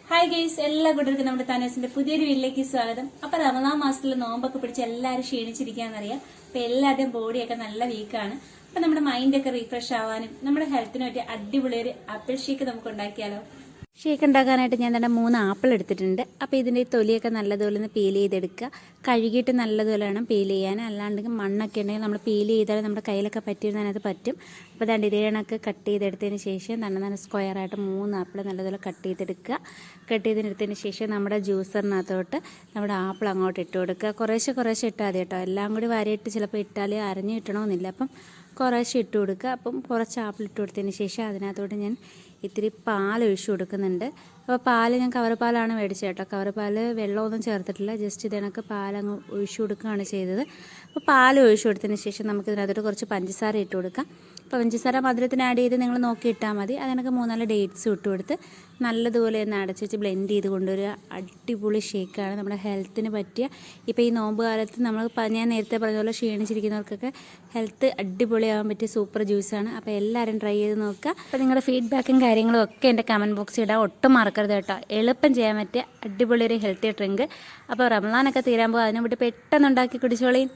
Hi guys, എല്ലാ കൂട്ടർക്കും നമ്മുടെ താനേഴ്സിന്റെ പുതിയൊരു വീട്ടിലേക്ക് സ്വാഗതം. അപ്പൊ റമദാൻ മാസത്തിൽ നോമ്പൊക്കെ പിടിച്ച് എല്ലാവരും ക്ഷീണിച്ചിരിക്കാന്നറിയാം. അപ്പൊ എല്ലാവരുടെയും ബോഡിയൊക്കെ നല്ല വീക്കാണ്. അപ്പൊ നമ്മുടെ മൈൻഡൊക്കെ റീഫ്രഷ് ആവാനും നമ്മുടെ ഹെൽത്തിനും പറ്റിയ അടിപൊളി ഒരു ആപ്പിൾ ഷേക്ക് നമുക്ക് ഉണ്ടാക്കിയാലോ. ഷേക്ക് ഉണ്ടാക്കാനായിട്ട് ഞാൻ തന്നെ 3 ആപ്പിൾ എടുത്തിട്ടുണ്ട്. അപ്പോൾ ഇതിൻ്റെ തൊലിയൊക്കെ നല്ലതുപോലെ ഒന്ന് പീൽ ചെയ്തെടുക്കുക. കഴുകിയിട്ട് നല്ലതുപോലെ വേണം പീൽ ചെയ്യാൻ, അല്ലാണ്ട് മണ്ണൊക്കെ ഉണ്ടെങ്കിൽ നമ്മൾ പീൽ ചെയ്താൽ നമ്മുടെ കയ്യിലൊക്കെ പറ്റിയിരുന്നതിനകത്ത് പറ്റും. അപ്പോൾ ദാണ്ട് ഇതേ കണക്ക് കട്ട് ചെയ്തെടുത്തതിന് ശേഷം നല്ല സ്ക്വയറായിട്ട് 3 ആപ്പിൾ നല്ലതുപോലെ കട്ട് ചെയ്തെടുക്കുക. കട്ട് ചെയ്തെടുത്തതിന് ശേഷം നമ്മുടെ ജ്യൂസറിനകത്തോട്ട് നമ്മുടെ ആപ്പിൾ അങ്ങോട്ട് ഇട്ട് കൊടുക്കുക. കുറേശ്ശെ ഇട്ടാൽ മതി കേട്ടോ, എല്ലാം കൂടി വാരിയിട്ട് ചിലപ്പോൾ ഇട്ടാൽ അരഞ്ഞ് കിട്ടണമെന്നില്ല. അപ്പം കുറേശ്ശെ ഇട്ട് കൊടുക്കുക. അപ്പം കുറച്ച് ആപ്പിൾ ഇട്ട് കൊടുത്തതിന് ശേഷം അതിനകത്തോട്ട് ഞാൻ ഇത്തിരി പാൽ ഒഴിച്ച് കൊടുക്കുന്നുണ്ട്. അപ്പോൾ പാൽ ഞാൻ കവർ പാലാണ് മേടിച്ചത് കേട്ടോ. കവർ പാൽ വെള്ളമൊന്നും ചേർത്തിട്ടില്ല, ജസ്റ്റ് ഇതിനൊക്കെ പാലങ്ങ് ഒഴിച്ച് കൊടുക്കുകയാണ് ചെയ്തത്. അപ്പോൾ പാൽ ഒഴിച്ച് കൊടുത്തതിന് ശേഷം നമുക്ക് ഇതിനകത്തോട്ട് കുറച്ച് പഞ്ചസാര ഇട്ട് കൊടുക്കാം. അപ്പോൾ പഞ്ചസാര മധുരത്തിന് ആഡ് ചെയ്ത് നിങ്ങൾ നോക്കി ഇട്ടാൽ മതി. അതിനൊക്കെ 3-4 ഡേറ്റ്സ് ഇട്ട് കൊടുത്ത് നല്ലതുപോലെ ഒന്ന് അടച്ച് വെച്ച് ബ്ലെൻഡ് ചെയ്ത് കൊണ്ടുവരിക. അടിപൊളി ഷേക്കാണ്, നമ്മുടെ ഹെൽത്തിന് പറ്റിയ. ഇപ്പോൾ ഈ നോമ്പ് കാലത്ത് ഞാൻ നേരത്തെ പറഞ്ഞ പോലെ ക്ഷീണിച്ചിരിക്കുന്നവർക്കൊക്കെ ഹെൽത്ത് അടിപൊളിയാകാൻ പറ്റിയ സൂപ്പർ ജ്യൂസാണ്. അപ്പോൾ എല്ലാവരും ട്രൈ ചെയ്ത് നോക്കുക. അപ്പോൾ നിങ്ങളുടെ ഫീഡ്ബാക്കും കാര്യങ്ങളും ഒക്കെ എൻ്റെ കമൻറ്റ് ബോക്സിൽ ഇടാം, ഒട്ടും മറക്കരുത് കേട്ടോ. എളുപ്പം ചെയ്യാൻ പറ്റിയ അടിപൊളി ഒരു ഹെൽത്തി ഡ്രിങ്ക്. അപ്പോൾ റമദാനൊക്കെ തീരാൻ പോകും, അതിനു വേണ്ടി പെട്ടെന്ന് ഉണ്ടാക്കി കുടിച്ചോളീൻ.